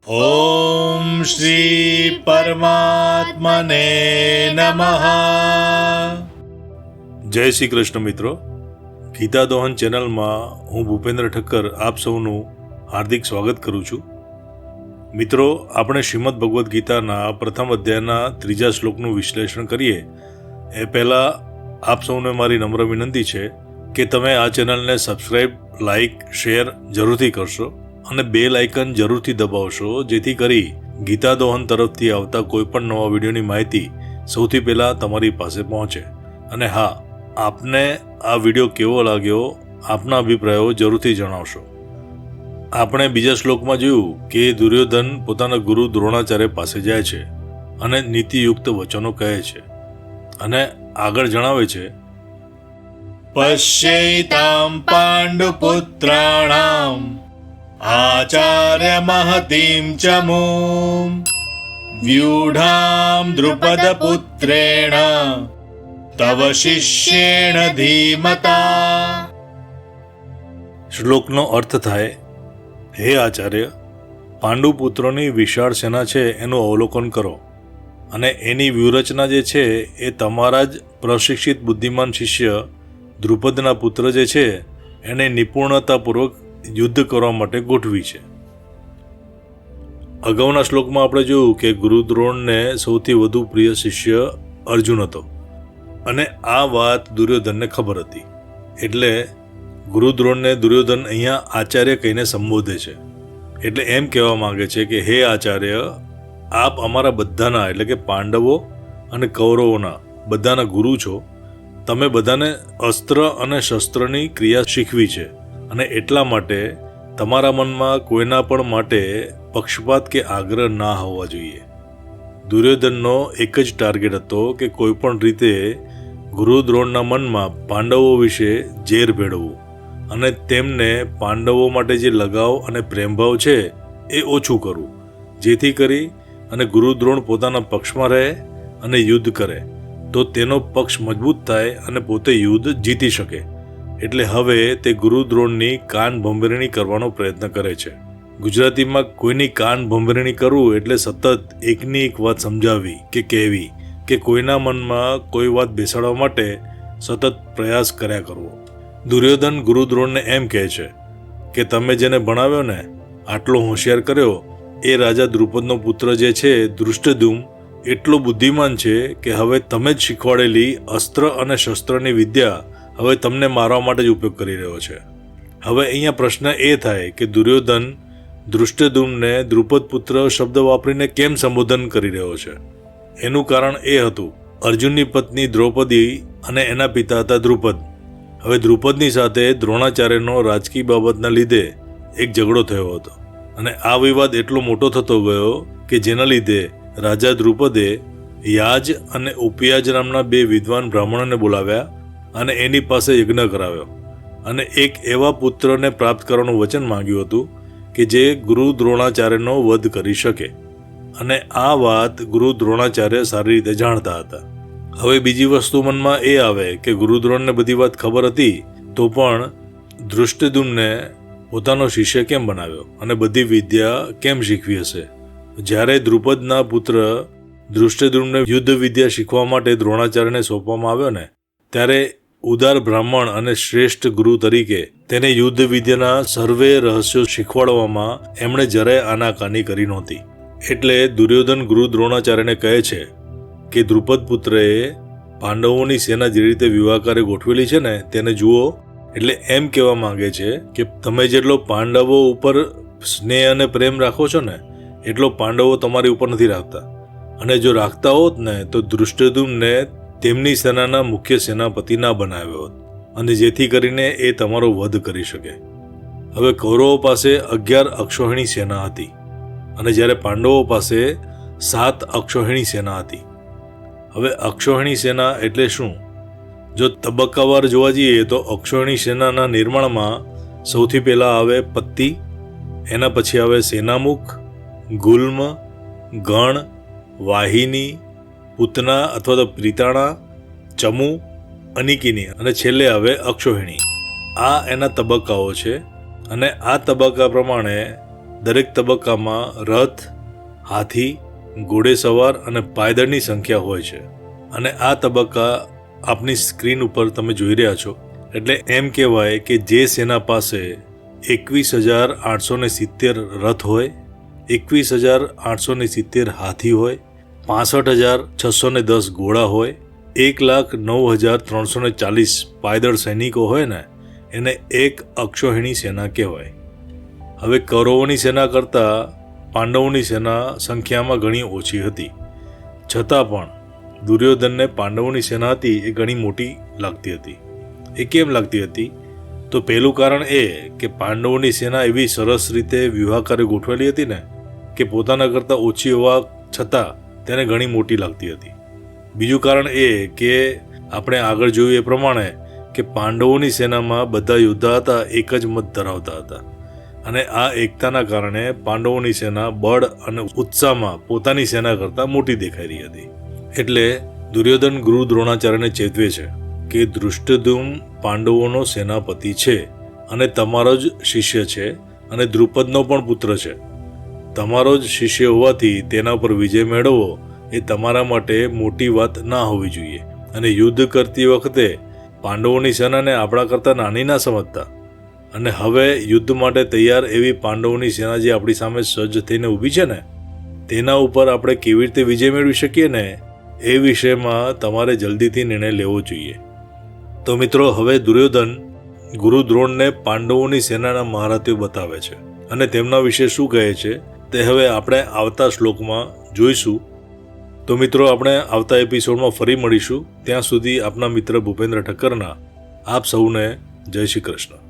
ઓમ શ્રી પરમાત્મને નમઃ. જય શ્રી કૃષ્ણ મિત્રો. ગીતા દોહન ચેનલમાં હું ભૂપેન્દ્ર ઠક્કર આપ સૌનું હાર્દિક સ્વાગત કરું છું. મિત્રો, આપણે શ્રીમદ ભગવદ્ ગીતાના પ્રથમ અધ્યાયના 3જા શ્લોકનું વિશ્લેષણ કરીએ એ પહેલાં આપ સૌને મારી નમ્ર વિનંતી છે કે તમે આ ચેનલને સબસ્ક્રાઈબ, લાઇક, શેર જરૂરથી કરશો અને બેલ આઇકન જરૂરથી દબાવશો, જેથી કરી ગીતા દોહન તરફથી આવતા કોઈ પણ નવા વિડીયોની માહિતી સૌથી પહેલાં તમારી પાસે પહોંચે. અને હા, આપને આ વિડીયો કેવો લાગ્યો, આપના અભિપ્રાયો જરૂરથી જણાવશો. આપણે બીજા શ્લોકમાં જોયું કે દુર્યોધન પોતાના ગુરુ દ્રોણાચાર્ય પાસે જાય છે અને નીતિયુક્ત વચનો કહે છે અને આગળ જણાવે છે, પશ્યૈતામ પાંડુપુત્રાણામ આચાર્ય મહતીમ ચમૂમ વ્યુઢામ દ્રુપદપુત્રેણ તવ શિષ્યેણ ધીમતા. શ્લોકનો અર્થ થાય, હે આચાર્ય, પાંડુપુત્રોની વિશાળ સેના છે એનું અવલોકન કરો અને એની વ્યૂહરચના જે છે એ તમારા જ પ્રશિક્ષિત બુદ્ધિમાન શિષ્ય દ્રુપદના પુત્ર જે છે એને નિપુણતાપૂર્વક યુદ્ધ કરવા માટે ગોઠવી છે. અગાઉના શ્લોકમાં આપણે જોયું કે ગુરુ દ્રોણને સૌથી વધુ પ્રિય શિષ્ય અર્જુન હતો અને આ વાત દુર્યોધનને ખબર હતી. એટલે ગુરુ દ્રોણને દુર્યોધન અહીંયા આચાર્ય કહીને સંબોધે છે. એટલે એમ કહેવા માંગે છે કે હે આચાર્ય, આપ અમારા બધાના એટલે કે પાંડવો અને કૌરવોના બધાના ગુરુ છો. તમે બધાને અસ્ત્ર અને શસ્ત્રની ક્રિયા શીખવી છે અને એટલા માટે તમારા મનમાં કોઈના પણ માટે પક્ષપાત કે આગ્રહ ના હોવા જોઈએ. દુર્યોધનનો એક જ ટાર્ગેટ હતો કે કોઈ પણ રીતે ગુરુ દ્રોણના મનમાં પાંડવો વિશે ઝેર ભેળવવું અને તેમને પાંડવો માટે જે લગાવ અને પ્રેમભાવ છે એ ઓછું કરવું, જેથી કરી અને ગુરુ દ્રોણ પોતાના પક્ષમાં રહે અને યુદ્ધ કરે તો તેનો પક્ષ મજબૂત થાય અને પોતે યુદ્ધ જીતી શકે. એટલે હવે તે ગુરુ દ્રોણની કાન ભંભેરણી કરવાનો પ્રયત્ન કરે છે. ગુજરાતીમાં કોઈની કાન ભંભેરણી કરવું એટલે સતત એકની એક વાત સમજાવવી કે કહેવી કે કોઈના મનમાં કોઈ વાત બેસાડવા માટે સતત પ્રયાસ કર્યા કરવો. દુર્યોધન ગુરુ દ્રોણને એમ કહે છે કે તમે જેને ભણાવ્યો ને, આટલો હોશિયાર કર્યો, એ રાજા દ્રુપદનો પુત્ર જે છે ધૃષ્ટદ્યુમ્ન એટલો બુદ્ધિમાન છે કે હવે તમે જ શીખવાડેલી અસ્ત્ર અને શસ્ત્રની વિદ્યા હવે તમને મારવા માટે જ ઉપયોગ કરી રહ્યો છે. હવે અહીંયા પ્રશ્ન એ થાય કે દુર્યોધન ધૃષ્ટદ્યુમ્નને દ્રુપદ પુત્ર શબ્દ વાપરીને કેમ સંબોધન કરી રહ્યો છે? એનું કારણ એ હતું, અર્જુનની પત્ની દ્રૌપદી અને એના પિતા હતા દ્રુપદ. હવે દ્રુપદની સાથે દ્રોણાચાર્યનો રાજકીય બાબતના લીધે એક ઝઘડો થયો હતો અને આ વિવાદ એટલો મોટો થતો ગયો કે જેના લીધે રાજા દ્રુપદે યાજ અને ઉપયાજ નામના 2 વિદ્વાન બ્રાહ્મણોને બોલાવ્યા અને એની પાસે યજ્ઞ કરાવ્યો અને એક એવા પુત્રને પ્રાપ્ત કરવાનું વચન માંગ્યું હતું કે જે ગુરુ દ્રોણાચાર્યનો વધ કરી શકે. અને આ વાત ગુરુ દ્રોણાચાર્ય સારી રીતે જાણતા હતા. હવે બીજી વસ્તુ મનમાં એ આવે કે ગુરુ દ્રોણને બધી વાત ખબર હતી તો પણ ધૃષ્ટદ્યુમ્નને પોતાનો શિષ્ય કેમ બનાવ્યો અને બધી વિદ્યા કેમ શીખવી હશે? જ્યારે દ્રુપદના પુત્ર ધૃષ્ટદ્યુમ્નને યુદ્ધ વિદ્યા શીખવા માટે દ્રોણાચાર્યને સોંપવામાં આવ્યો ને, ત્યારે ઉદાર બ્રાહ્મણ અને શ્રેષ્ઠ ગુરુ તરીકે તેને યુદ્ધ વિદ્યાના સર્વે રહસ્યો શીખવાડવામાં એમણે જરાય આનાકાની કરી નહોતી. એટલે દુર્યોધન ગુરુ દ્રોણાચાર્યને કહે છે કે દ્રુપદ પુત્રએ પાંડવોની સેના જે રીતે વિવાહકારે ગોઠવેલી છે ને તેને જુઓ. એટલે એમ કહેવા માંગે છે કે તમે જેટલો પાંડવો ઉપર સ્નેહ અને પ્રેમ રાખો છો ને એટલો પાંડવો તમારી ઉપર નથી રાખતા. અને જો રાખતા હોત ને તો ધૃષ્ટદ્યુમ્નને તેમની સેનાના મુખ્ય સેનાપતિ ના બનાવ્યો હોત અને જેથી કરીને એ તમારો વધ કરી શકે. હવે કૌરવો પાસે 11 અક્ષોહિણી સેના હતી અને જ્યારે પાંડવો પાસે 7 અક્ષોહિણી સેના હતી. હવે અક્ષોહિણી સેના એટલે શું? જો તબક્કાવાર જોવા જઈએ તો અક્ષોહિણી સેનાના નિર્માણમાં સૌથી પહેલાં આવે પત્તી, એના પછી આવે સેનામુખ, ગુલ્મ, ગણ, વાહિની, પૂતના અથવા તો પ્રીતાણા, ચમુ, અનિકિની અને છેલ્લે આવે અક્ષોહિણી. આ એના તબક્કાઓ છે અને આ તબક્કા પ્રમાણે દરેક તબક્કામાં રથ, હાથી, ઘોડેસવાર અને પાયદળની સંખ્યા હોય છે. અને આ તબક્કા આપની સ્ક્રીન ઉપર તમે જોઈ રહ્યા છો. એટલે એમ કહેવાય કે જે સેના પાસે 21,870 રથ હોય, 21,870 હાથી હોય, 65,610 ઘોડા હોય, 1,09,340 પાયદળ સૈનિકો હોય ને, એને એક અક્ષૌહિણી સેના કહેવાય. હવે કૌરવોની સેના કરતાં પાંડવોની સેના સંખ્યામાં ઘણી ઓછી હતી. છતાં પણ દુર્યોધનને પાંડવોની સેના હતી એ ઘણી મોટી લાગતી હતી. એ કેમ લાગતી હતી? તો પહેલું કારણ એ કે પાંડવોની સેના એવી સરસ રીતે વ્યૂહાકારે ગોઠવેલી હતી ને કે પોતાના કરતાં ઓછી હોવા છતાં તેને ઘણી મોટી લાગતી હતી. બીજું કારણ એ કે આપણે આગળ જોયું એ પ્રમાણે કે પાંડવોની સેનામાં બધા યોદ્ધા હતા એક જ મત ધરાવતા હતા. અને આ એકતાના કારણે પાંડવોની સેના બળ અને ઉત્સાહમાં પોતાની સેના કરતાં મોટી દેખાઈ રહી હતી. એટલે દુર્યોધન ગુરુ દ્રોણાચાર્યને ચેતવે છે કે ધૃષ્ટદ્યુમ્ન પાંડવોનો સેનાપતિ છે અને તમારો જ શિષ્ય છે અને દ્રુપદનો પણ પુત્ર છે. તમારો જ શિષ્ય હોવાથી તેના પર વિજય મેળવવો એ તમારા માટે મોટી વાત ના હોવી જોઈએ. અને યુદ્ધ કરતી વખતે પાંડવોની સેનાને આપણા કરતાં નાની ના સમજતા. અને હવે યુદ્ધ માટે તૈયાર એવી પાંડવોની સેના જે આપણી સામે સજ્જ થઈને ઊભી છે ને, તેના ઉપર આપણે કેવી રીતે વિજય મેળવી શકીએ ને એ વિષયમાં તમારે જલ્દીથી નિર્ણય લેવો જોઈએ. તો મિત્રો, હવે દુર્યોધન ગુરુ દ્રોણને પાંડવોની સેનાના મહારથીઓ બતાવે છે અને તેમના વિશે શું કહે છે તે હવે આપણે આવતા શ્લોકમાં જોઈશું. તો મિત્રો, આપણે આવતા એપિસોડમાં ફરી મળીશું. ત્યાં સુધી આપના મિત્ર ભૂપેન્દ્ર ઠક્કરના આપ સૌને જય શ્રી કૃષ્ણ.